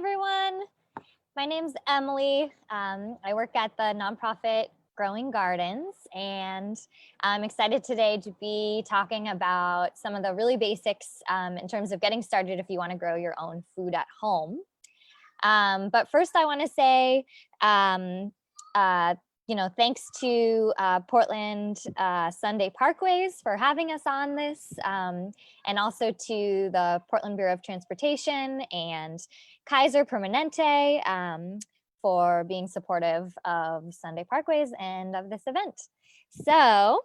everyone. My name's Emily. I work at the nonprofit Growing Gardens, and I'm excited today to be talking about some of the really basics in terms of getting started if you want to grow your own food at home. But first I want to say, thanks to Portland Sunday Parkways for having us on this, and also to the Portland Bureau of Transportation and Kaiser Permanente for being supportive of Sunday Parkways and of this event. So,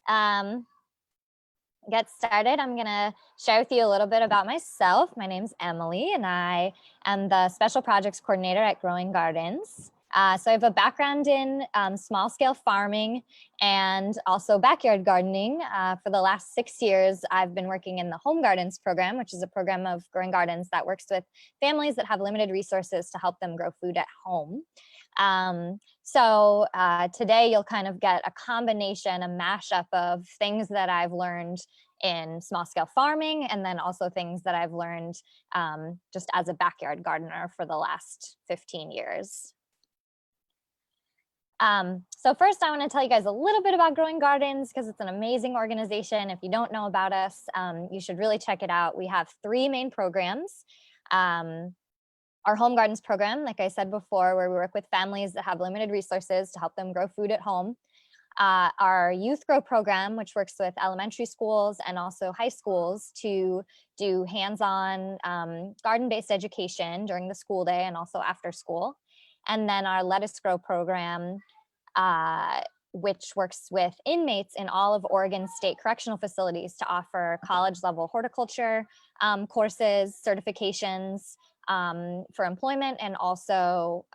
get started, I'm gonna share with you a little bit about myself. My name's Emily, and I am the Special Projects Coordinator at Growing Gardens. So I have a background in small scale farming and also backyard gardening. For the last 6 years, I've been working in the Home Gardens program, which is a program of Growing Gardens that works with families that have limited resources to help them grow food at home. So today you'll kind of get a combination, a mashup of things that I've learned in small scale farming, and then also things that I've learned just as a backyard gardener for the last 15 years. So first I want to tell you guys a little bit about Growing Gardens because it's an amazing organization. If you don't know about us, you should really check it out. We have 3 main programs. Our Home Gardens program, like I said before, where we work with families that have limited resources to help them grow food at home. Our Youth Grow program, which works with elementary schools and also high schools to do hands-on garden-based education during the school day and also after school. And then our Lettuce Grow program, which works with inmates in all of Oregon state correctional facilities to offer college-level horticulture courses, certifications for employment, and also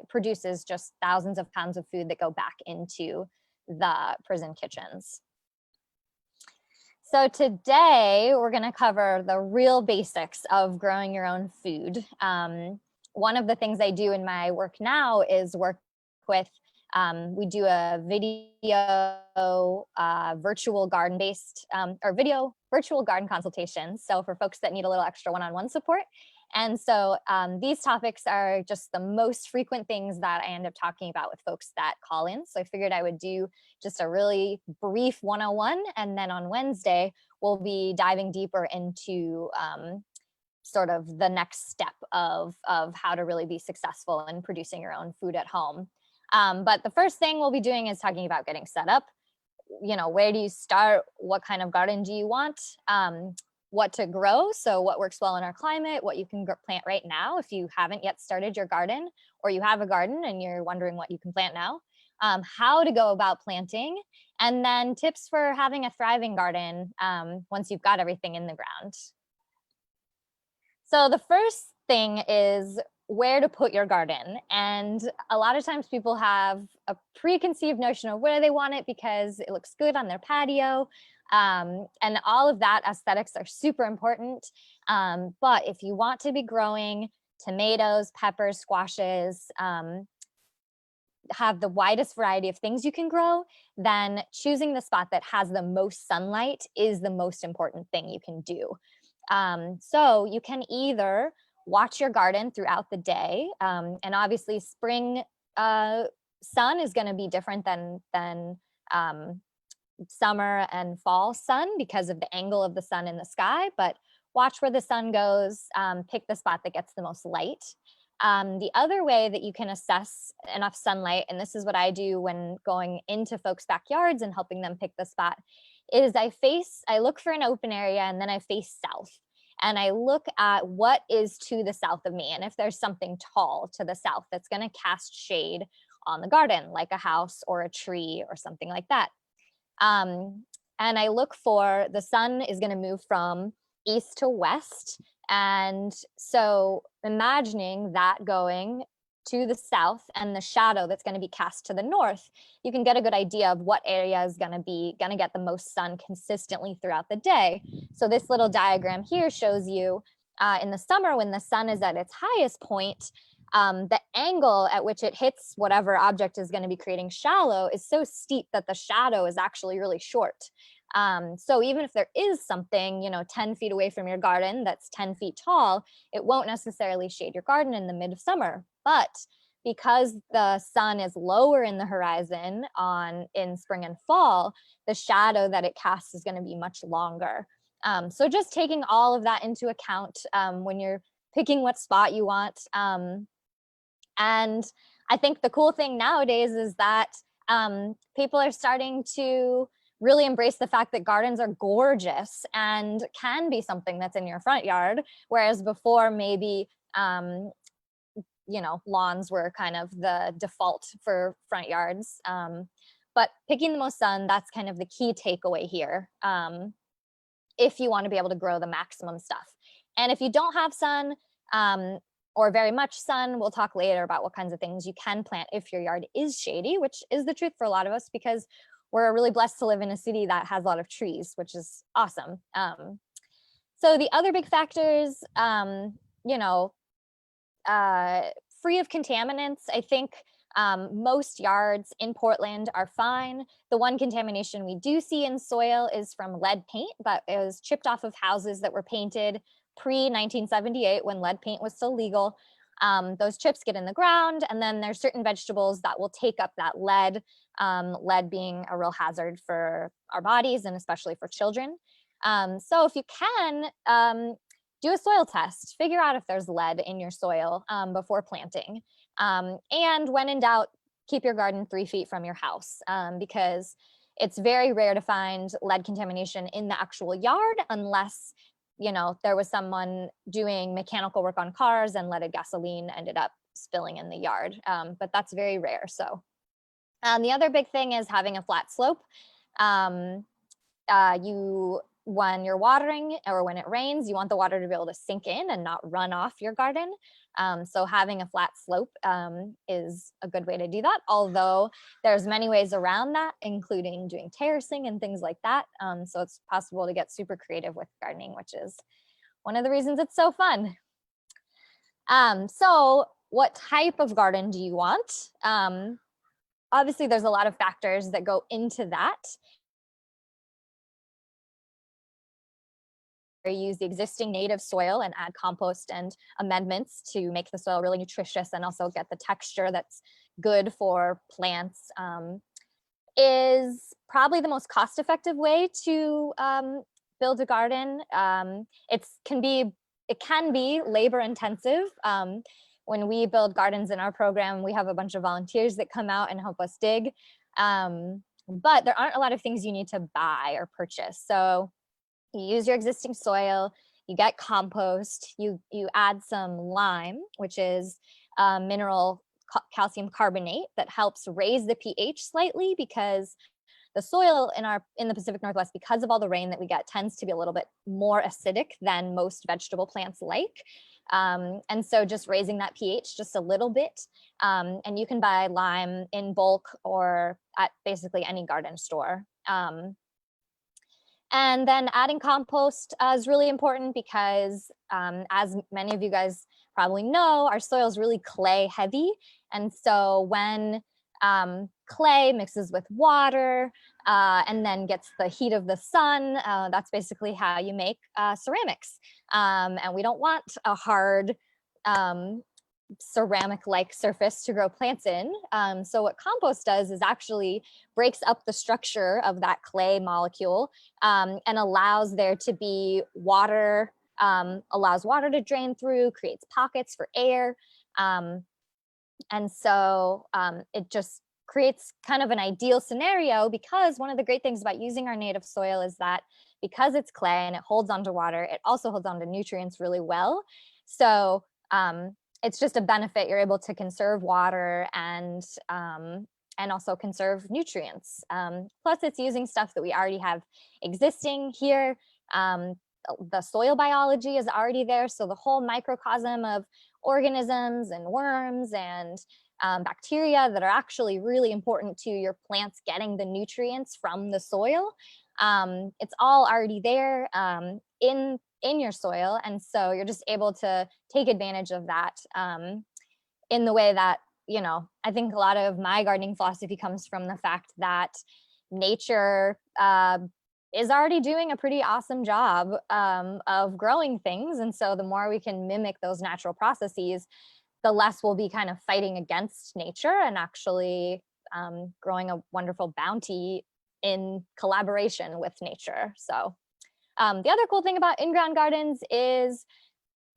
produces just thousands of pounds of food that go back into the prison kitchens. So today we're going to cover the real basics of growing your own food. One of the things I do in my work now is work with, we do a video virtual garden-based, or virtual garden consultations. So for folks that need a little extra one-on-one support. And so these topics are just the most frequent things that I end up talking about with folks that call in. So I figured I would do just a really brief 101. And then on Wednesday, we'll be diving deeper into sort of the next step of how to really be successful in producing your own food at home. But the first thing we'll be doing is talking about getting set up. You know, where do you start? What kind of garden do you want? What to grow, so what works well in our climate, what you can plant right now if you haven't yet started your garden, or you have a garden and you're wondering what you can plant now, how to go about planting, and then tips for having a thriving garden once you've got everything in the ground. So the first thing is where to put your garden. And a lot of times people have a preconceived notion of where they want it because it looks good on their patio. And all of that, aesthetics are super important. But if you want to be growing tomatoes, peppers, squashes, have the widest variety of things you can grow, then choosing the spot that has the most sunlight is the most important thing you can do. So you can either watch your garden throughout the day, and obviously spring sun is going to be different than summer and fall sun because of the angle of the sun in the sky, but watch where the sun goes, pick the spot that gets the most light. The other way that you can assess enough sunlight, and this is what I do when going into folks' backyards and helping them pick the spot, is I look for an open area and then I face south. And I look at what is to the south of me. And if there's something tall to the south that's going to cast shade on the garden, like a house or a tree or something like that. And I look for the sun is going to move from east to west. And so imagining that going to the south and the shadow that's going to be cast to the north, you can get a good idea of what area is going to get the most sun consistently throughout the day. So this little diagram here shows you in the summer when the sun is at its highest point, the angle at which it hits whatever object is going to be creating shadow is so steep that the shadow is actually really short. So even if there is something, 10 feet away from your garden that's 10 feet tall, it won't necessarily shade your garden in the mid of summer. But because the sun is lower in the horizon in spring and fall, the shadow that it casts is going to be much longer. So just taking all of that into account when you're picking what spot you want. And I think the cool thing nowadays is that people are starting to really embrace the fact that gardens are gorgeous and can be something that's in your front yard, whereas before maybe lawns were kind of the default for front yards. But picking the most sun, that's kind of the key takeaway here, if you want to be able to grow the maximum stuff. And if you don't have sun, or very much sun, we'll talk later about what kinds of things you can plant if your yard is shady, which is the truth for a lot of us because we're really blessed to live in a city that has a lot of trees, which is awesome. So the other big factors, free of contaminants, I think most yards in Portland are fine. The one contamination we do see in soil is from lead paint that is chipped off of houses that were painted pre-1978 when lead paint was still legal. Those chips get in the ground, and then there's certain vegetables that will take up that lead, lead being a real hazard for our bodies and especially for children. So if you can, do a soil test, figure out if there's lead in your soil before planting. And when in doubt, keep your garden 3 feet from your house because it's very rare to find lead contamination in the actual yard unless there was someone doing mechanical work on cars and leaded gasoline ended up spilling in the yard. But that's very rare. So the other big thing is having a flat slope. When you're watering or when it rains, you want the water to be able to sink in and not run off your garden. So having a flat slope is a good way to do that. Although there's many ways around that, including doing terracing and things like that. So it's possible to get super creative with gardening, which is one of the reasons it's so fun. So what type of garden do you want? Obviously, there's a lot of factors that go into that. Use the existing native soil and add compost and amendments to make the soil really nutritious and also get the texture that's good for plants, is probably the most cost-effective way to build a garden. It can be labor intensive. When we build gardens in our program, we have a bunch of volunteers that come out and help us dig. But there aren't a lot of things you need to buy or purchase. So you use your existing soil, you get compost, you add some lime, which is mineral calcium carbonate that helps raise the pH slightly because the soil in the Pacific Northwest, because of all the rain that we get, tends to be a little bit more acidic than most vegetable plants like. And so just raising that pH just a little bit. And you can buy lime in bulk or at basically any garden store. And then adding compost is really important because as many of you guys probably know, our soil is really clay heavy. And so when clay mixes with water and then gets the heat of the sun, that's basically how you make ceramics. And we don't want a hard ceramic-like surface to grow plants in. So what compost does is actually breaks up the structure of that clay molecule and allows there to be water, allows water to drain through, creates pockets for air. And so it just creates kind of an ideal scenario because one of the great things about using our native soil is that because it's clay and it holds onto water, it also holds onto nutrients really well. So it's just a benefit. You're able to conserve water and also conserve nutrients. Plus, it's using stuff that we already have existing here. The soil biology is already there, so the whole microcosm of organisms and worms and bacteria that are actually really important to your plants getting the nutrients from the soil. It's all already there in your soil, and so you're just able to take advantage of that in the way that, I think a lot of my gardening philosophy comes from the fact that nature is already doing a pretty awesome job of growing things. And so the more we can mimic those natural processes, the less we'll be kind of fighting against nature and actually growing a wonderful bounty in collaboration with nature. So the other cool thing about in-ground gardens is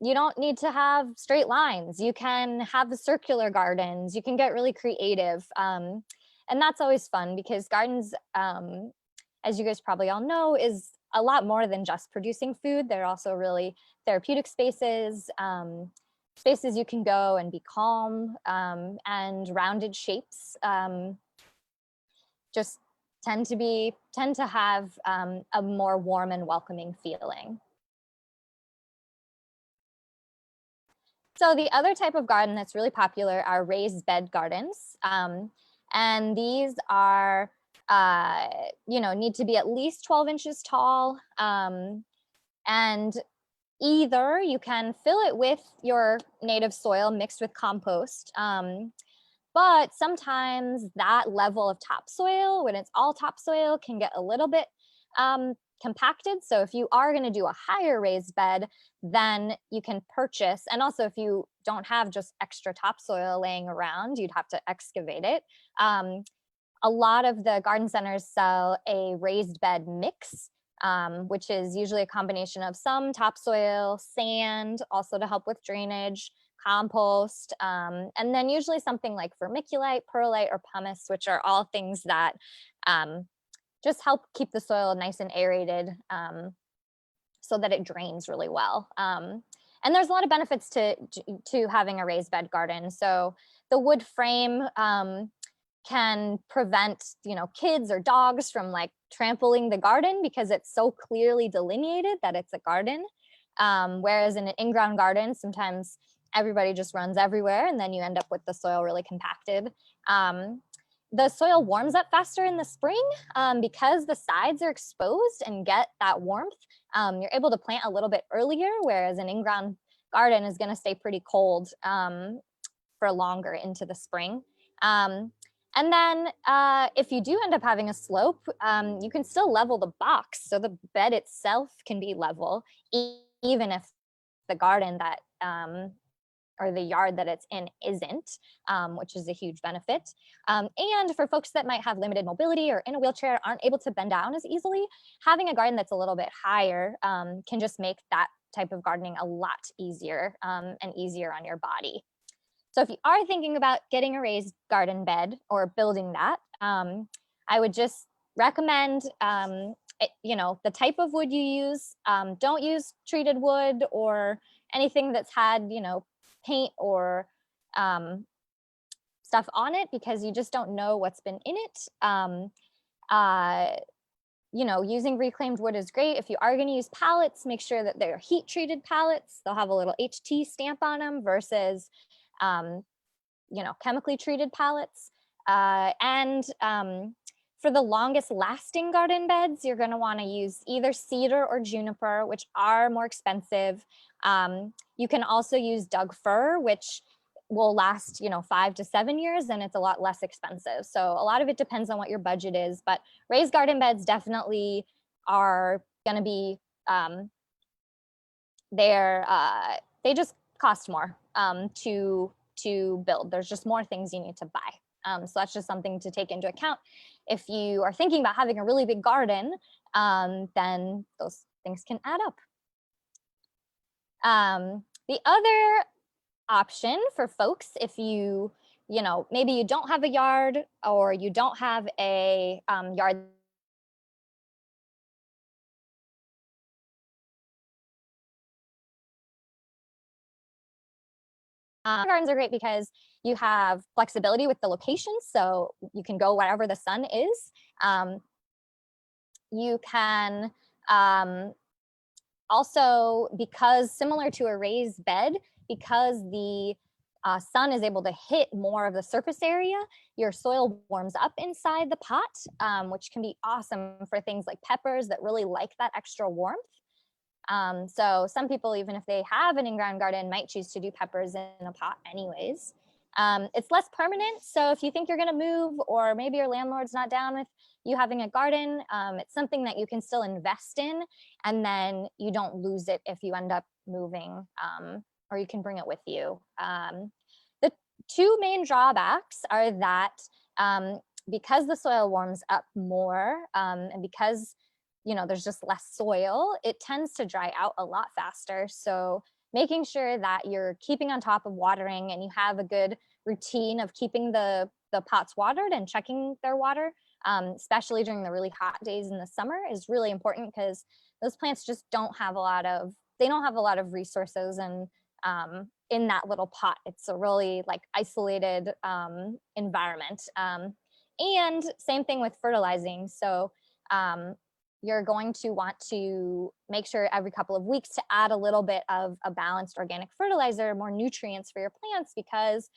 you don't need to have straight lines. You can have the circular gardens. You can get really creative. And that's always fun because gardens, as you guys probably all know, is a lot more than just producing food. They're also really therapeutic spaces, spaces you can go and be calm, and rounded shapes just tend to have a more warm and welcoming feeling. So the other type of garden that's really popular are raised bed gardens. And these are, need to be at least 12 inches tall. And either you can fill it with your native soil mixed with compost. But sometimes that level of topsoil, when it's all topsoil, can get a little bit compacted. So if you are going to do a higher raised bed, then you can purchase, and also if you don't have just extra topsoil laying around, you'd have to excavate it. A lot of the garden centers sell a raised bed mix, which is usually a combination of some topsoil, sand, also to help with drainage, compost, and then usually something like vermiculite, perlite, or pumice, which are all things that just help keep the soil nice and aerated, so that it drains really well. And there's a lot of benefits to having a raised bed garden. So the wood frame can prevent, kids or dogs from like trampling the garden because it's so clearly delineated that it's a garden. Whereas in an in-ground garden, sometimes everybody just runs everywhere and then you end up with the soil really compacted. The soil warms up faster in the spring because the sides are exposed and get that warmth. You're able to plant a little bit earlier, whereas an in-ground garden is going to stay pretty cold for longer into the spring. And then if you do end up having a slope, you can still level the box. So the bed itself can be level, even if the garden that or the yard that it's in isn't, which is a huge benefit. And for folks that might have limited mobility or in a wheelchair, aren't able to bend down as easily, having a garden that's a little bit higher can just make that type of gardening a lot easier and easier on your body. So if you are thinking about getting a raised garden bed or building that, I would just recommend, the type of wood you use. Don't use treated wood or anything that's had, paint or stuff on it because you just don't know what's been in it. Using reclaimed wood is great. If you are going to use pallets, make sure that they're heat treated pallets. They'll have a little HT stamp on them versus chemically treated pallets. And for the longest lasting garden beds, you're going to want to use either cedar or juniper, which are more expensive. You can also use Doug fir, which will last, 5 to 7 years, and it's a lot less expensive. So a lot of it depends on what your budget is, but raised garden beds definitely are going to be, they just cost more to build. There's just more things you need to buy. So that's just something to take into account. If you are thinking about having a really big garden, then those things can add up. The other option for folks, if maybe you don't have a yard or you don't have a yard gardens are great because you have flexibility with the location, so you can go wherever the sun is. You can also, because similar to a raised bed, because the sun is able to hit more of the surface area, your soil warms up inside the pot, which can be awesome for things like peppers that really like that extra warmth. So some people, even if they have an in-ground garden, might choose to do peppers in a pot anyways. It's less permanent. So if you think you're gonna move, or maybe your landlord's not down with you having a garden, it's something that you can still invest in, and then you don't lose it if you end up moving, or you can bring it with you. The two main drawbacks are that because the soil warms up more, and because there's just less soil, it tends to dry out a lot faster. So making sure that you're keeping on top of watering and you have a good routine of keeping the pots watered and checking their water, especially during the really hot days in the summer, is really important, because those plants just don't have a lot of resources, and in that little pot, it's a really like isolated environment. And same thing with fertilizing. So you're going to want to make sure every couple of weeks to add a little bit of a balanced organic fertilizer, more nutrients for your plants, because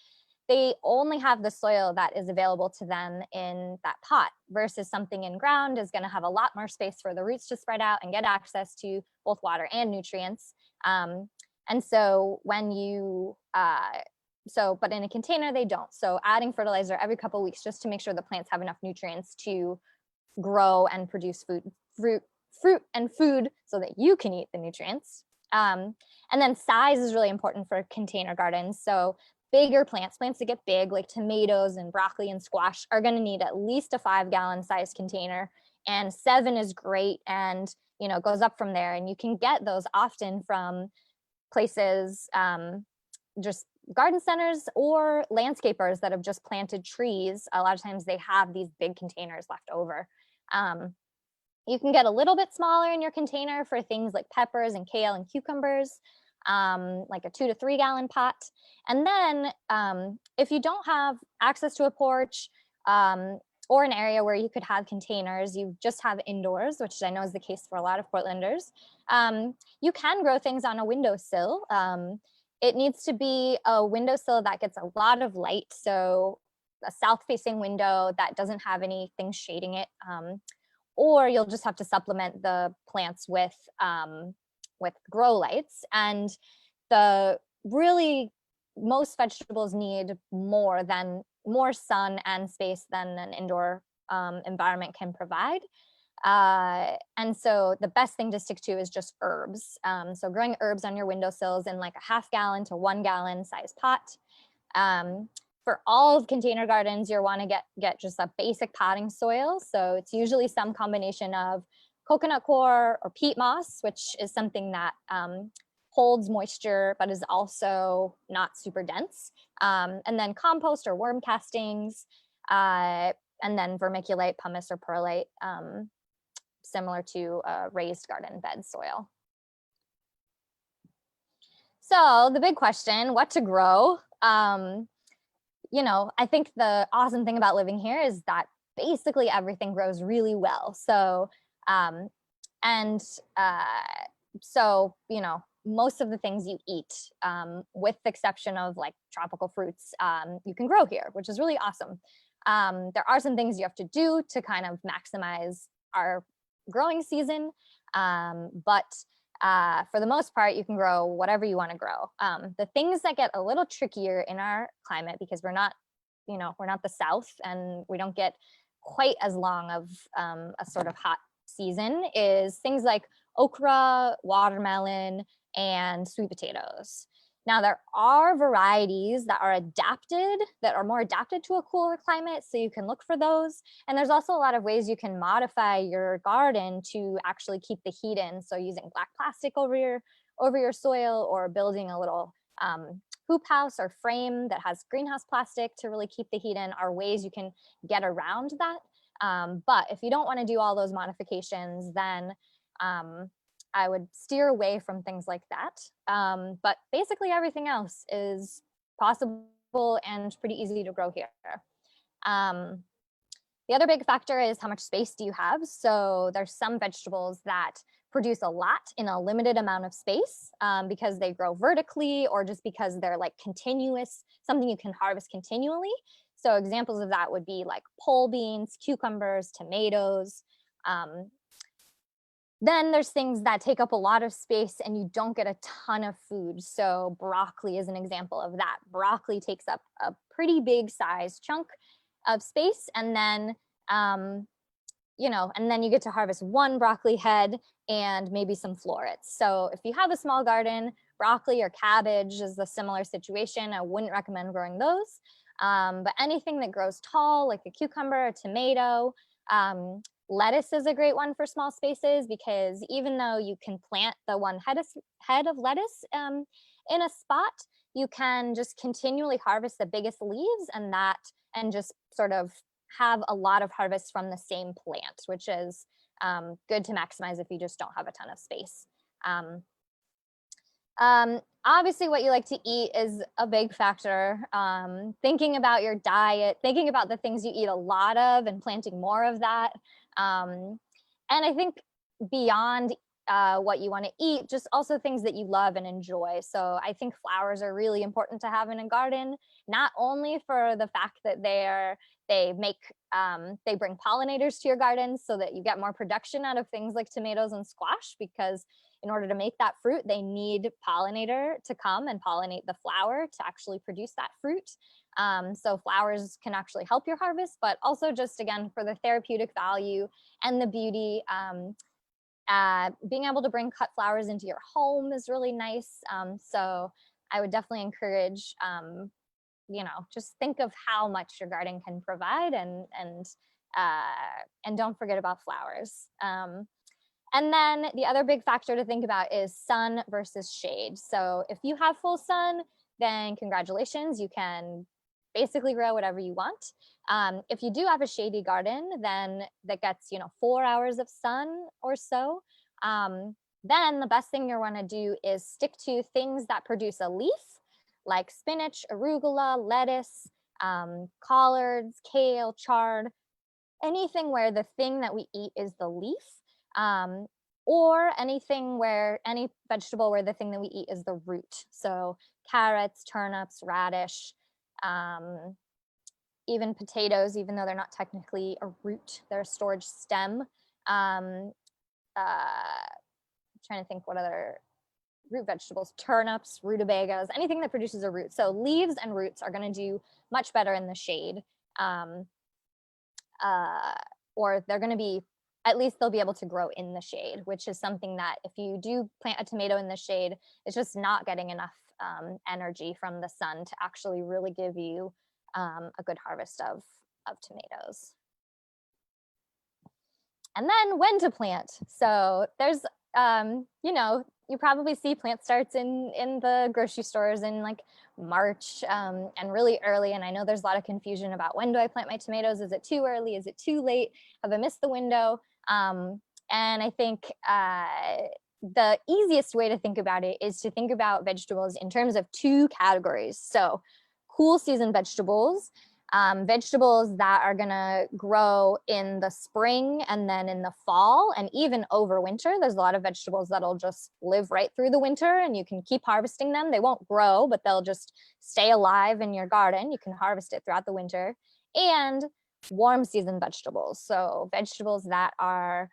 they only have the soil that is available to them in that pot, versus something in ground is going to have a lot more space for the roots to spread out and get access to both water and nutrients. And so when you, but in a container, they don't. So adding fertilizer every couple of weeks just to make sure the plants have enough nutrients to grow and produce fruit and food so that you can eat the nutrients. And then size is really important for container gardens. So bigger plants that get big, like tomatoes and broccoli and squash, are going to need at least a 5-gallon size container, and 7 is great, and goes up from there. And you can get those often from places, just garden centers or landscapers that have just planted trees. A lot of times they have these big containers left over. You can get a little bit smaller in your container for things like peppers and kale and cucumbers, like a 2 to 3 gallon pot. And then if you don't have access to a porch or an area where you could have containers, you just have indoors, which I know is the case for a lot of Portlanders, you can grow things on a windowsill. It needs to be a windowsill that gets a lot of light, so a south-facing window that doesn't have anything shading it, or you'll just have to supplement the plants with grow lights. And the really most vegetables need more sun and space than an indoor environment can provide. And so the best thing to stick to is just herbs. So growing herbs on your windowsills in like a 0.5 gallon to 1 gallon size pot. For all of container gardens, you want to get just a basic potting soil. So it's usually some combination of coconut coir or peat moss, which is something that holds moisture but is also not super dense. And then compost or worm castings, and then vermiculite, pumice, or perlite, similar to a raised garden bed soil. So the big question, what to grow? I think the awesome thing about living here is that basically everything grows really well. So, most of the things you eat, with the exception of like tropical fruits, you can grow here, which is really awesome. There are some things you have to do to kind of maximize our growing season, but for the most part, you can grow whatever you want to grow. The things that get a little trickier in our climate, because we're not the South and we don't get quite as long of a sort of hot season, is things like okra, watermelon, and sweet potatoes. Now, there are varieties that are more adapted to a cooler climate, so you can look for those. And there's also a lot of ways you can modify your garden to actually keep the heat in. So using black plastic over your soil, or building a little hoop house or frame that has greenhouse plastic to really keep the heat in, are ways you can get around that. But if you don't want to do all those modifications, then I would steer away from things like that. But basically everything else is possible and pretty easy to grow here. The other big factor is how much space do you have? So there's some vegetables that produce a lot in a limited amount of space, because they grow vertically, or just because they're like continuous, something you can harvest continually. So examples of that would be like pole beans, cucumbers, tomatoes. Then there's things that take up a lot of space and you don't get a ton of food. So broccoli is an example of that. Broccoli takes up a pretty big size chunk of space, and then and then you get to harvest one broccoli head and maybe some florets. So if you have a small garden, broccoli or cabbage is a similar situation. I wouldn't recommend growing those. But anything that grows tall, like a cucumber, a tomato, lettuce is a great one for small spaces, because even though you can plant the one head of lettuce in a spot, you can just continually harvest the biggest leaves and just sort of have a lot of harvest from the same plant, which is good to maximize if you just don't have a ton of space. Obviously, what you like to eat is a big factor. Thinking about your diet, thinking about the things you eat a lot of and planting more of that. And I think beyond what you want to eat, just also things that you love and enjoy. So I think flowers are really important to have in a garden, not only for the fact that they bring pollinators to your garden so that you get more production out of things like tomatoes and squash, because in order to make that fruit, they need pollinator to come and pollinate the flower to actually produce that fruit. So flowers can actually help your harvest, but also just, again, for the therapeutic value and the beauty. Being able to bring cut flowers into your home is really nice. So I would definitely encourage, just think of how much your garden can provide, and don't forget about flowers. And then the other big factor to think about is sun versus shade. So if you have full sun, then congratulations, you can basically grow whatever you want. If you do have a shady garden, then that gets 4 hours of sun or so, then the best thing you want to do is stick to things that produce a leaf, like spinach, arugula, lettuce, collards, kale, chard, anything where the thing that we eat is the leaf, or any vegetable where the thing that we eat is the root. So carrots, turnips, radish, even potatoes, even though they're not technically a root, they're a storage stem. I'm trying to think what other root vegetables, turnips, rutabagas, anything that produces a root. So leaves and roots are going to do much better in the shade. Or they're going to be, at least they'll be able to grow in the shade, which is something that if you do plant a tomato in the shade, it's just not getting enough energy from the sun to actually really give you a good harvest of tomatoes. And then when to plant. So there's, you probably see plant starts in the grocery stores in like March and really early. And I know there's a lot of confusion about, when do I plant my tomatoes? Is it too early? Is it too late? Have I missed the window? And I think the easiest way to think about it is to think about vegetables in terms of two categories. So cool season vegetables, vegetables that are gonna grow in the spring and then in the fall and even over winter. There's a lot of vegetables that'll just live right through the winter and you can keep harvesting them. They won't grow, but they'll just stay alive in your garden. You can harvest it throughout the winter. And warm season vegetables. So vegetables that are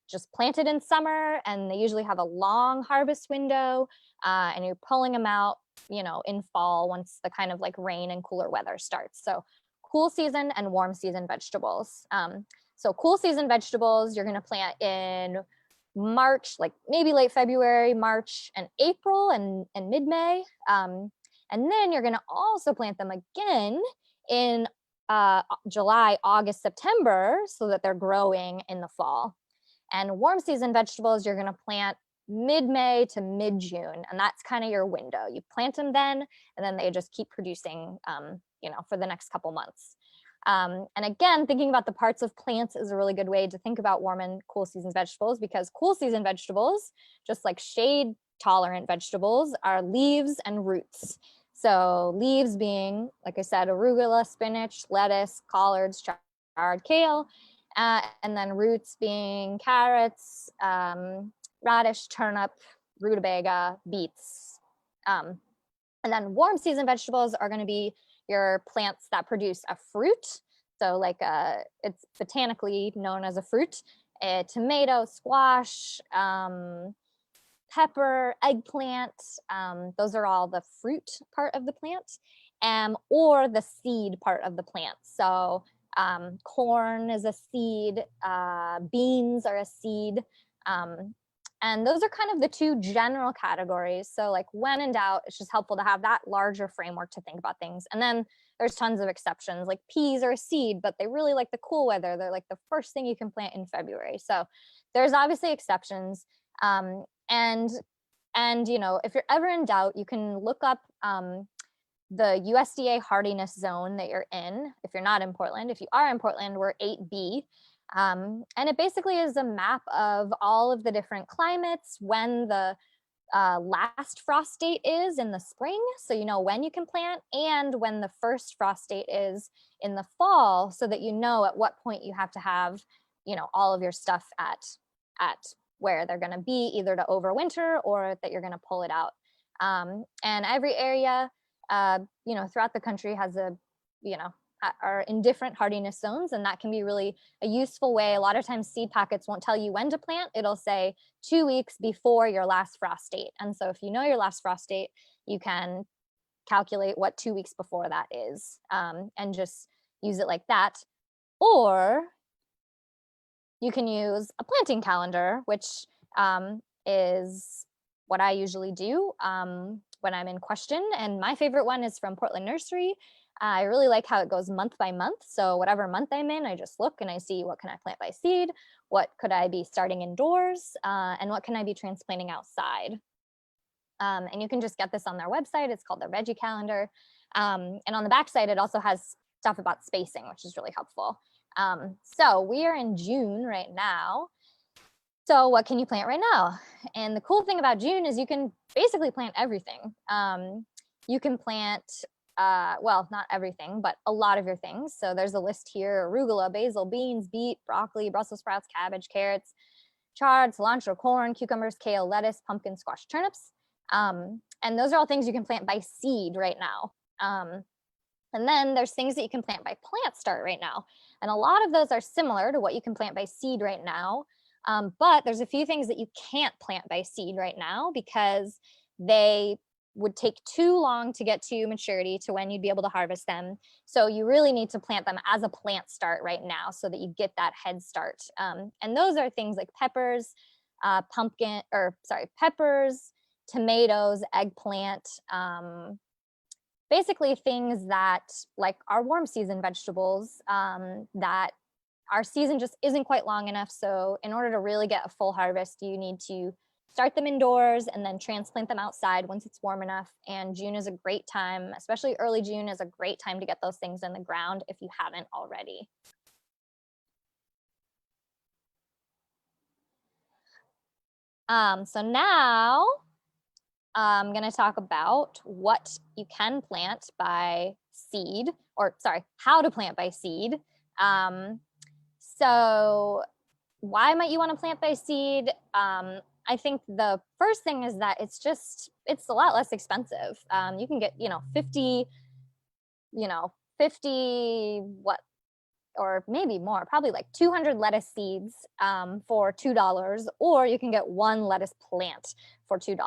just planted in summer and they usually have a long harvest window, and you're pulling them out in fall once the kind of like rain and cooler weather starts. So cool season and warm season vegetables. So cool season vegetables, you're going to plant in March, like maybe late February, March and April and mid-May. And then you're going to also plant them again in July, August, September, so that they're growing in the fall. And warm season vegetables, you're going to plant mid-May to mid-June, and that's kind of your window. You plant them then, and then they just keep producing, for the next couple months. And again, thinking about the parts of plants is a really good way to think about warm and cool season vegetables, because cool season vegetables, just like shade tolerant vegetables, are leaves and roots. So leaves being, like I said, arugula, spinach, lettuce, collards, chard, kale, and then roots being carrots, radish, turnip, rutabaga, beets. And then warm season vegetables are going to be your plants that produce a fruit. So like it's botanically known as a fruit. tomato, squash, pepper, eggplant. Those are all the fruit part of the plant, or the seed part of the plant. So corn is a seed, beans are a seed. And those are kind of the two general categories. So like when in doubt, it's just helpful to have that larger framework to think about things. And then there's tons of exceptions, like peas are a seed, but they really like the cool weather. They're like the first thing you can plant in February. So there's obviously exceptions. And if you're ever in doubt, you can look up the USDA hardiness zone that you're in. If you're not in Portland, if you are in Portland, we're 8B. And it basically is a map of all of the different climates, when the last frost date is in the spring, so you know when you can plant, and when the first frost date is in the fall, so that you know at what point you have to have, all of your stuff at where they're going to be, either to overwinter or that you're going to pull it out. And every area, throughout the country has are in different hardiness zones, and that can be really a useful way. A lot of times seed packets won't tell you when to plant. It'll say 2 weeks before your last frost date. And so if you know your last frost date, you can calculate what 2 weeks before that is, and just use it like that. Or you can use a planting calendar, which is what I usually do when I'm in question. And my favorite one is from Portland Nursery. I really like how it goes month by month. So whatever month I'm in, I just look and I see what can I plant by seed, what could I be starting indoors, and what can I be transplanting outside. And you can just get this on their website. It's called the Veggie Calendar. And on the back side, it also has stuff about spacing, which is really helpful. So we are in June right now. So what can you plant right now? And the cool thing about June is you can basically plant everything. You can plant, well, not everything, but a lot of your things. So there's a list here: arugula, basil, beans, beet, broccoli, Brussels sprouts, cabbage, carrots, chard, cilantro, corn, cucumbers, kale, lettuce, pumpkin, squash, turnips. And those are all things you can plant by seed right now. And then there's things that you can plant by plant start right now. And a lot of those are similar to what you can plant by seed right now. But there's a few things that you can't plant by seed right now because they would take too long to get to maturity to when you'd be able to harvest them. So you really need to plant them as a plant start right now so that you get that head start. And those are things like peppers, peppers, tomatoes, eggplant, basically things that like are warm season vegetables that our season just isn't quite long enough. So in order to really get a full harvest, you need to start them indoors and then transplant them outside once it's warm enough. And June is a great time, especially early June is a great time to get those things in the ground if you haven't already. So now I'm going to talk about what you can plant by seed, or sorry, how to plant by seed. So why might you want to plant by seed? I think the first thing is that it's a lot less expensive. You can get, 50, or maybe more, probably like 200 lettuce seeds for $2, or you can get one lettuce plant for $2.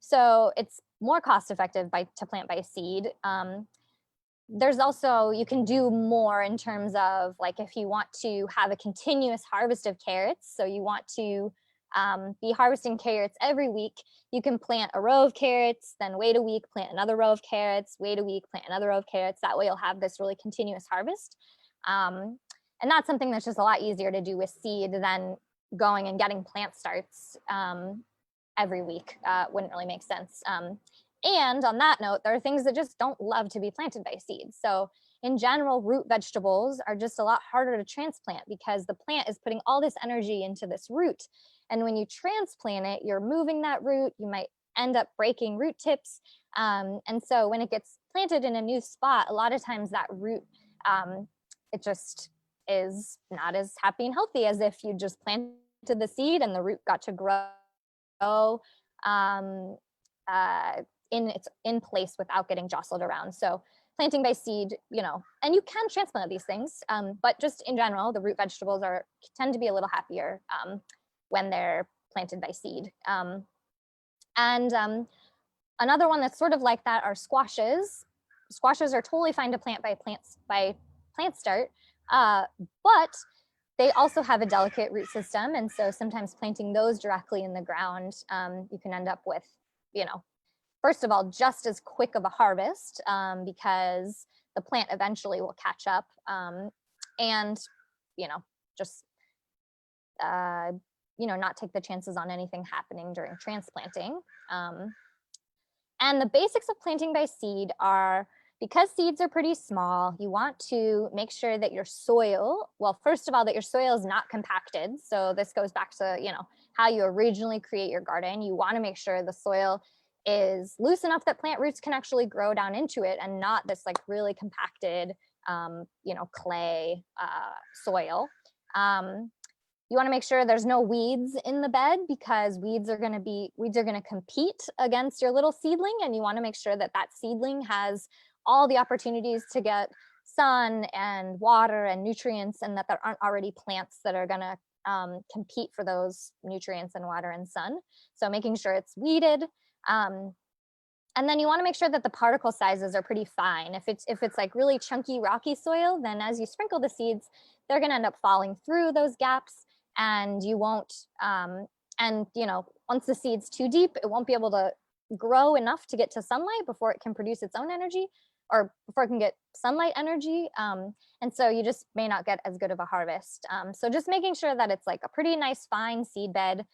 So it's more cost effective to plant by seed. There's also, you can do more in terms of like if you want to have a continuous harvest of carrots, so you want to be harvesting carrots every week, you can plant a row of carrots, then wait a week, plant another row of carrots, wait a week, plant another row of carrots. That way you'll have this really continuous harvest. And that's something that's just a lot easier to do with seed than going and getting plant starts every week. Wouldn't really make sense. And on that note, there are things that just don't love to be planted by seeds. So in general, root vegetables are just a lot harder to transplant because the plant is putting all this energy into this root. And when you transplant it, you're moving that root. You might end up breaking root tips. And so when it gets planted in a new spot, a lot of times that root, it just is not as happy and healthy as if you just planted the seed and the root got to grow in place without getting jostled around. So planting by seed, and you can transplant these things, but just in general, the root vegetables tend to be a little happier when they're planted by seed. And another one that's sort of like that are squashes. Squashes are totally fine to plant by plant start, but they also have a delicate root system, and so sometimes planting those directly in the ground, you can end up with, first of all, just as quick of a harvest because the plant eventually will catch up, and just not take the chances on anything happening during transplanting. And the basics of planting by seed are, because seeds are pretty small, you want to make sure that your soil, well, first of all, that your soil is not compacted. So this goes back to, how you originally create your garden. You want to make sure the soil is loose enough that plant roots can actually grow down into it, and not this like really compacted, clay soil. You want to make sure there's no weeds in the bed, because weeds are going to compete against your little seedling, and you want to make sure that that seedling has all the opportunities to get sun and water and nutrients, and that there aren't already plants that are going to compete for those nutrients and water and sun. So making sure it's weeded. And then you want to make sure that the particle sizes are pretty fine. If it's like really chunky, rocky soil, then as you sprinkle the seeds, they're going to end up falling through those gaps, and you won't, once the seed's too deep, it won't be able to grow enough to get to sunlight before it can produce its own energy, or before it can get sunlight energy. And so you just may not get as good of a harvest. So just making sure that it's like a pretty nice, fine seed bed.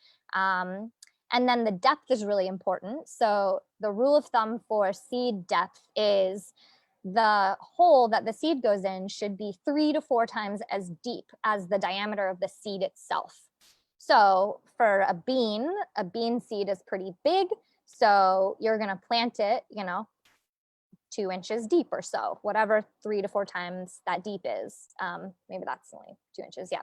And then the depth is really important. So the rule of thumb for seed depth is the hole that the seed goes in should be 3 to 4 times as deep as the diameter of the seed itself. So for a bean seed is pretty big. So you're going to plant it, 2 inches deep or so, whatever 3 to 4 times that deep is. Maybe that's only 2 inches. Yeah.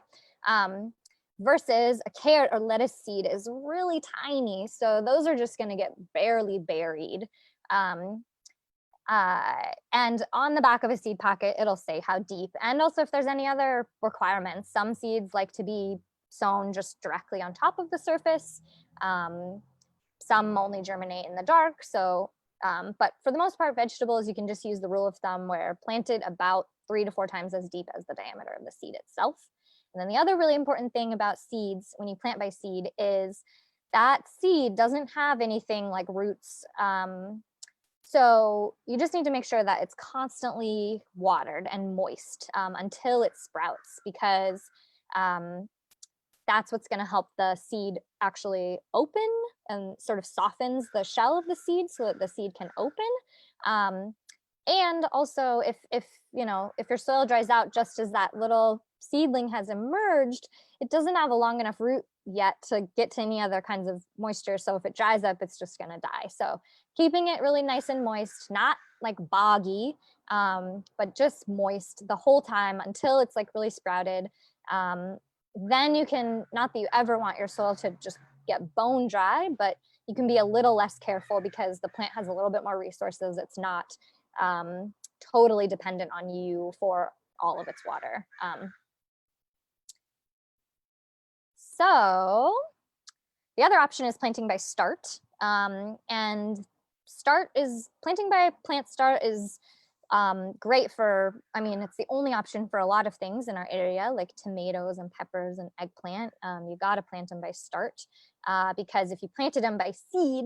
Versus a carrot or lettuce seed is really tiny. So those are just going to get barely buried. And on the back of a seed packet, it'll say how deep, and also if there's any other requirements. Some seeds like to be sown just directly on top of the surface. Some only germinate in the dark. So, but for the most part, vegetables, you can just use the rule of thumb where planted about 3 to 4 times as deep as the diameter of the seed itself. And then the other really important thing about seeds when you plant by seed is that seed doesn't have anything like roots. So you just need to make sure that it's constantly watered and moist until it sprouts, because that's what's going to help the seed actually open and sort of softens the shell of the seed so that the seed can open. And also if your soil dries out just as that little seedling has emerged, it doesn't have a long enough root yet to get to any other kinds of moisture. So if it dries up, it's just going to die. So keeping it really nice and moist, not like boggy, but just moist the whole time until it's like really sprouted. Then you can, not that you ever want your soil to just get bone dry, but you can be a little less careful because the plant has a little bit more resources. It's not totally dependent on you for all of its water. So the other option is planting by start. And planting by plant start is great for, it's the only option for a lot of things in our area, like tomatoes and peppers and eggplant. You got to plant them by start because if you planted them by seed,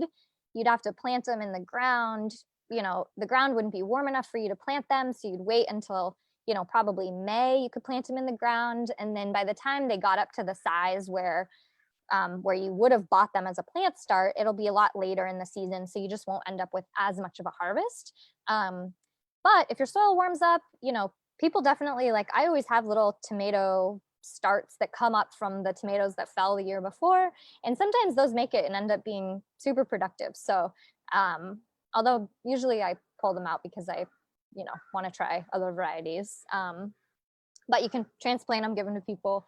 you'd have to plant them in the ground. The ground wouldn't be warm enough for you to plant them. So you'd wait until, probably May, you could plant them in the ground. And then by the time they got up to the size where you would have bought them as a plant start, it'll be a lot later in the season. So you just won't end up with as much of a harvest. But if your soil warms up, people definitely, like, I always have little tomato starts that come up from the tomatoes that fell the year before. And sometimes those make it and end up being super productive. So although usually I pull them out because I, want to try other varieties. But you can transplant them, give them to people.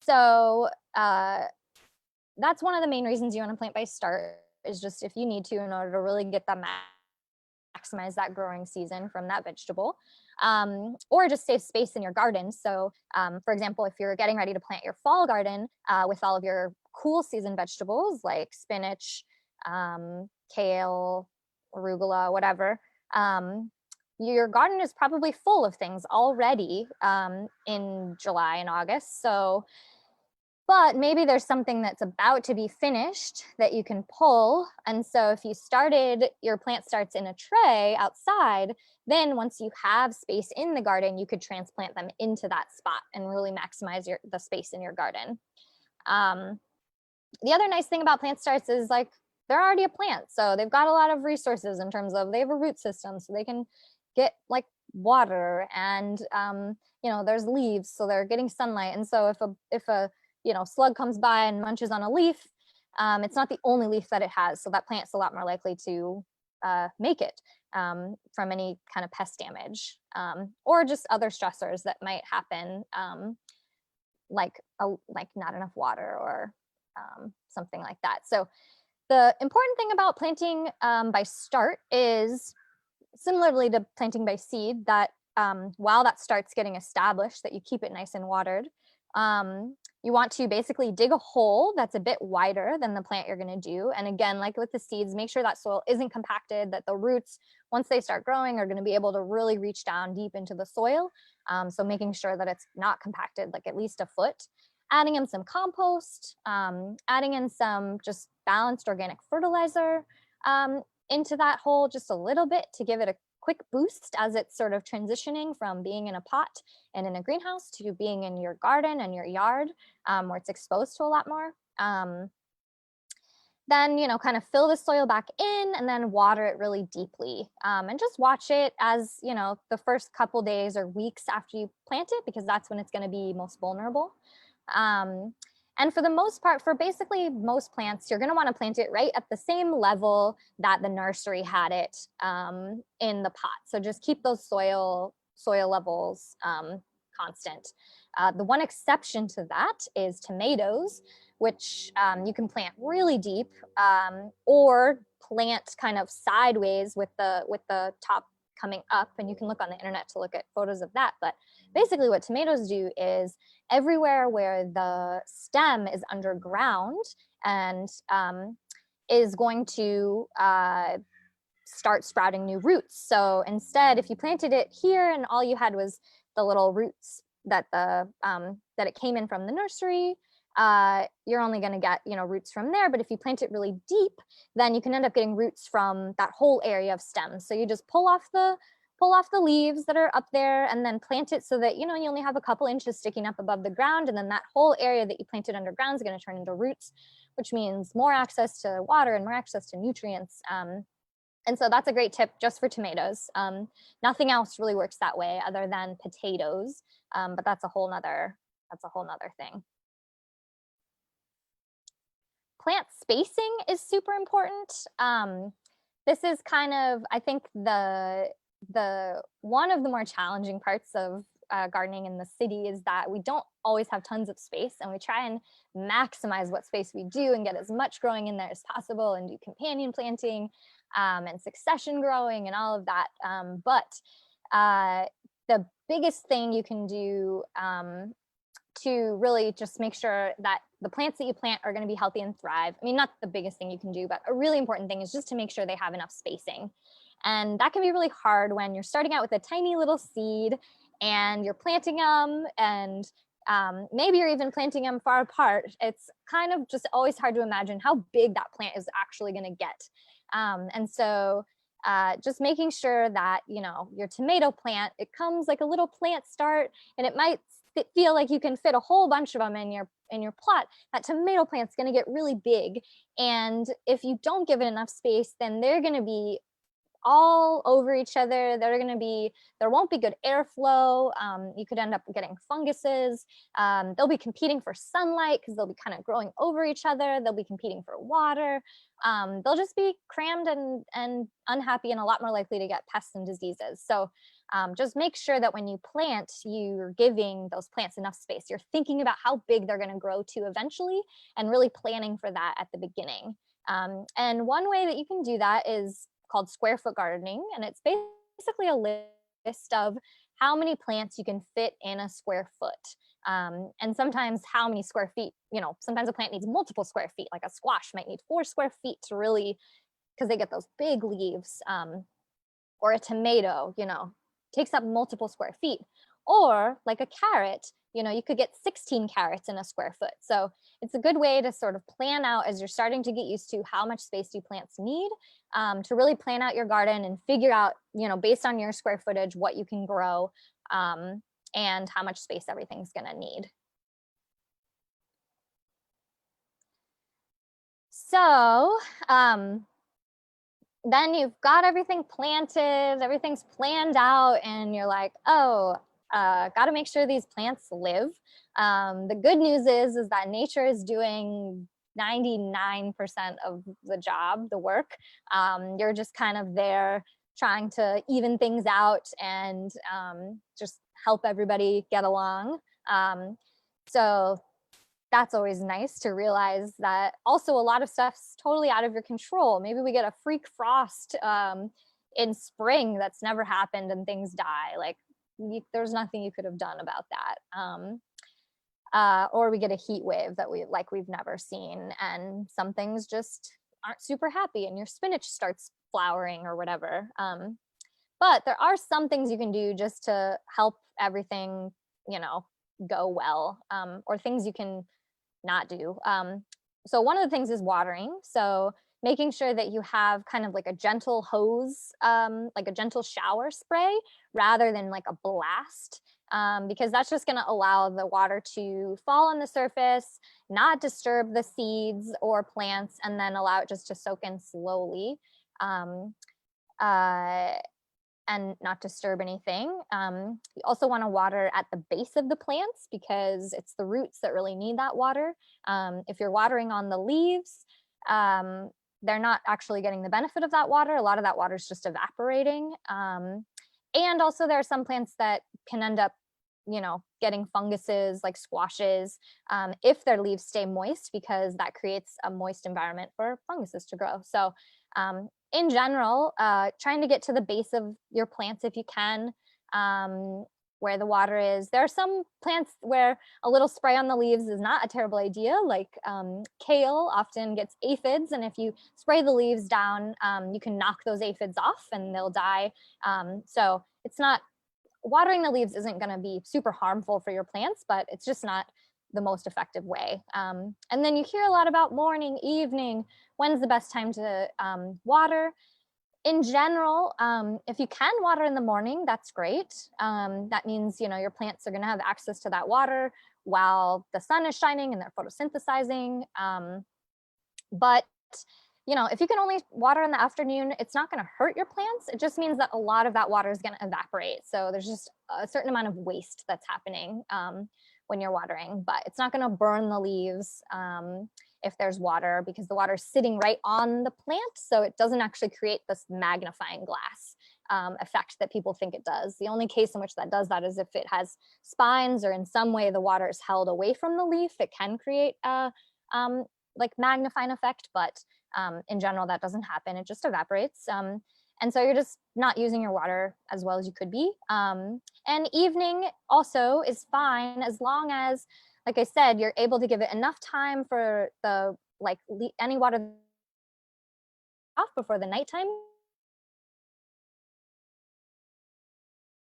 So that's one of the main reasons you want to plant by start, is just if you need to in order to really get the maximize that growing season from that vegetable. Or just save space in your garden. So for example, if you're getting ready to plant your fall garden with all of your cool season vegetables like spinach, kale, arugula, whatever, your garden is probably full of things already in July and August. So, but maybe there's something that's about to be finished that you can pull. And so if you started, your plant starts in a tray outside, then once you have space in the garden, you could transplant them into that spot and really maximize the space in your garden. The other nice thing about plant starts is like they're already a plant. So they've got a lot of resources in terms of they have a root system, so they can get like water and there's leaves, so they're getting sunlight. And so if a slug comes by and munches on a leaf, it's not the only leaf that it has. So that plant's a lot more likely to make it from any kind of pest damage or just other stressors that might happen, like not enough water or something like that. So the important thing about planting by start is similarly to planting by seed, that while that starts getting established, that you keep it nice and watered. You want to basically dig a hole that's a bit wider than the plant you're going to do. And again, like with the seeds, make sure that soil isn't compacted, that the roots, once they start growing, are going to be able to really reach down deep into the soil. So making sure that it's not compacted, like at least a foot. Adding in some compost, adding in some just balanced organic fertilizer into that hole just a little bit to give it a quick boost as it's sort of transitioning from being in a pot and in a greenhouse to being in your garden and your yard where it's exposed to a lot more. Then, kind of fill the soil back in and then water it really deeply and just watch it as, the first couple days or weeks after you plant it, because that's when it's going to be most vulnerable. And for the most part, for basically most plants, you're going to want to plant it right at the same level that the nursery had it in the pot. So just keep those soil levels constant. The one exception to that is tomatoes, which you can plant really deep or plant kind of sideways with the top coming up, and you can look on the internet to look at photos of that. But basically what tomatoes do is everywhere where the stem is underground and is going to start sprouting new roots. So instead, if you planted it here and all you had was the little roots that it came in from the nursery, you're only going to get roots from there. But if you plant it really deep, then you can end up getting roots from that whole area of stems. So you just pull off the leaves that are up there and then plant it so that you only have a couple inches sticking up above the ground, and then that whole area that you planted underground is going to turn into roots, which means more access to water and more access to nutrients. And so that's a great tip just for tomatoes. Nothing else really works that way other than potatoes, but that's a whole nother thing. Plant spacing is super important. This is kind of, I think, the one of the more challenging parts of gardening in the city is that we don't always have tons of space, and we try and maximize what space we do and get as much growing in there as possible and do companion planting and succession growing and all of that. But the biggest thing you can do to really just make sure that the plants that you plant are going to be healthy and thrive. I mean, not the biggest thing you can do, but a really important thing is just to make sure they have enough spacing. And that can be really hard when you're starting out with a tiny little seed and you're planting them, and maybe you're even planting them far apart. It's kind of just always hard to imagine how big that plant is actually going to get. And so just making sure that, your tomato plant, it comes like a little plant start, and it might feel like you can fit a whole bunch of them in your plot. That tomato plant's going to get really big. And if you don't give it enough space, then they're going to be all over each other. There won't be good airflow. You could end up getting funguses. They'll be competing for sunlight because they'll be kind of growing over each other. They'll be competing for water. They'll just be crammed and unhappy and a lot more likely to get pests and diseases. So just make sure that when you plant, you're giving those plants enough space. You're thinking about how big they're going to grow to eventually and really planning for that at the beginning. And one way that you can do that is called square foot gardening, and it's basically a list of how many plants you can fit in a square foot. And sometimes how many square feet, sometimes a plant needs multiple square feet, like a squash might need 4 square feet to really, because they get those big leaves, or a tomato, takes up multiple square feet. Or like a carrot, you could get 16 carrots in a square foot. So it's a good way to sort of plan out as you're starting to get used to how much space do plants need, to really plan out your garden and figure out, based on your square footage, what you can grow, and how much space everything's gonna need. So then you've got everything planted, everything's planned out, and you're like, oh, got to make sure these plants live. The good news is that nature is doing 99% of the job, the work. You're just kind of there trying to even things out and just help everybody get along. So that's always nice to realize that. Also, a lot of stuff's totally out of your control. Maybe we get a freak frost in spring that's never happened and things die. Like, there's nothing you could have done about that. Or we get a heat wave that we've never seen, and some things just aren't super happy and your spinach starts flowering or whatever. But there are some things you can do just to help everything, go well, or things you can not do. So one of the things is watering. So making sure that you have kind of like a gentle hose, like a gentle shower spray rather than like a blast, because that's just going to allow the water to fall on the surface, not disturb the seeds or plants, and then allow it just to soak in slowly. And not disturb anything. You also want to water at the base of the plants because it's the roots that really need that water. If you're watering on the leaves, they're not actually getting the benefit of that water. A lot of that water is just evaporating. And also there are some plants that can end up, getting funguses like squashes, if their leaves stay moist, because that creates a moist environment for funguses to grow. So in general, trying to get to the base of your plants if you can, where the water is. There are some plants where a little spray on the leaves is not a terrible idea, like kale often gets aphids, and if you spray the leaves down, you can knock those aphids off and they'll die. So it's not, watering the leaves isn't going to be super harmful for your plants, but it's just not the most effective way. And then you hear a lot about morning, evening, when's the best time to water. In general, if you can water in the morning, that's great. That means, your plants are going to have access to that water while the sun is shining and they're photosynthesizing. But if you can only water in the afternoon, it's not going to hurt your plants. It just means that a lot of that water is going to evaporate. So there's just a certain amount of waste that's happening when you're watering, but it's not going to burn the leaves if there's water, because the water is sitting right on the plant. So it doesn't actually create this magnifying glass effect that people think it does. The only case in which that does that is if it has spines or in some way the water is held away from the leaf. It can create a like magnifying effect, but in general, that doesn't happen. It just evaporates. And so you're just not using your water as well as you could be. And evening also is fine as long as, like I said, you're able to give it enough time for the any water off before the nighttime.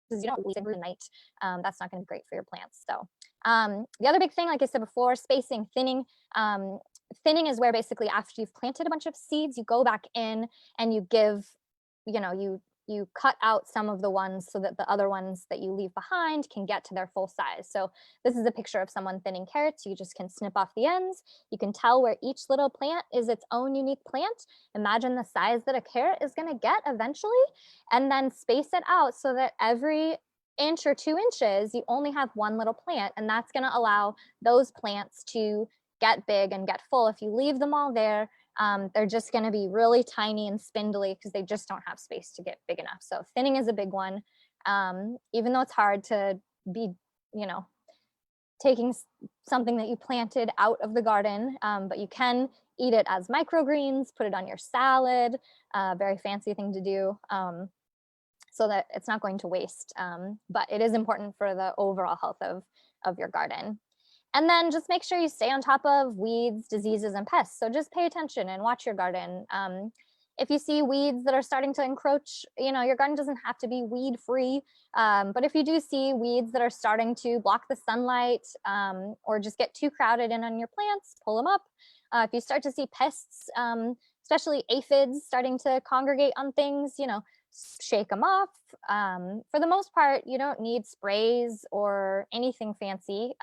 Because you don't waste it through the night. That's not going to be great for your plants. So the other big thing, like I said before, spacing, thinning. Thinning is where basically after you've planted a bunch of seeds, you go back in and you give, you cut out some of the ones so that the other ones that you leave behind can get to their full size. So this is a picture of someone thinning carrots. You just can snip off the ends. You can tell where each little plant is its own unique plant. Imagine the size that a carrot is going to get eventually, and then space it out so that every inch or 2 inches, you only have one little plant, and that's going to allow those plants to get big and get full. If you leave them all there, they're just going to be really tiny and spindly because they just don't have space to get big enough. So thinning is a big one. Even though it's hard to be, taking something that you planted out of the garden, but you can eat it as microgreens, put it on your salad, very fancy thing to do, so that it's not going to waste. But it is important for the overall health of your garden. And then just make sure you stay on top of weeds, diseases, and pests. So just pay attention and watch your garden. If you see weeds that are starting to encroach, your garden doesn't have to be weed free. But if you do see weeds that are starting to block the sunlight, or just get too crowded in on your plants, pull them up. If you start to see pests, especially aphids starting to congregate on things, shake them off. For the most part, you don't need sprays or anything fancy.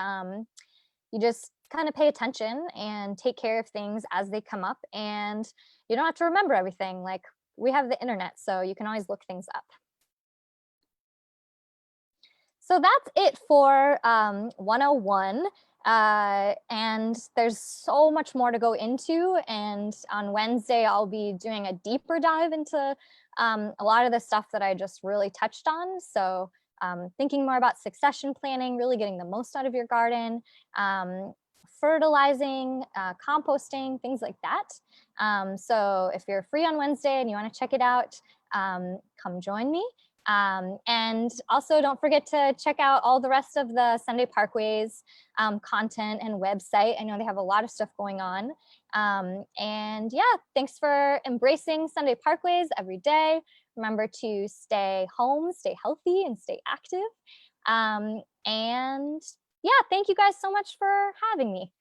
You just kind of pay attention and take care of things as they come up, and you don't have to remember everything. Like, we have the internet, so you can always look things up. So that's it for 101. And there's so much more to go into. And on Wednesday, I'll be doing a deeper dive into a lot of the stuff that I just really touched on. So thinking more about succession planning, really getting the most out of your garden, fertilizing, composting, things like that. So if you're free on Wednesday and you want to check it out, come join me. And also don't forget to check out all the rest of the Sunday Parkways content and website. I know they have a lot of stuff going on. And yeah, thanks for embracing Sunday Parkways every day. Remember to stay home, stay healthy, and stay active. And yeah, thank you guys so much for having me.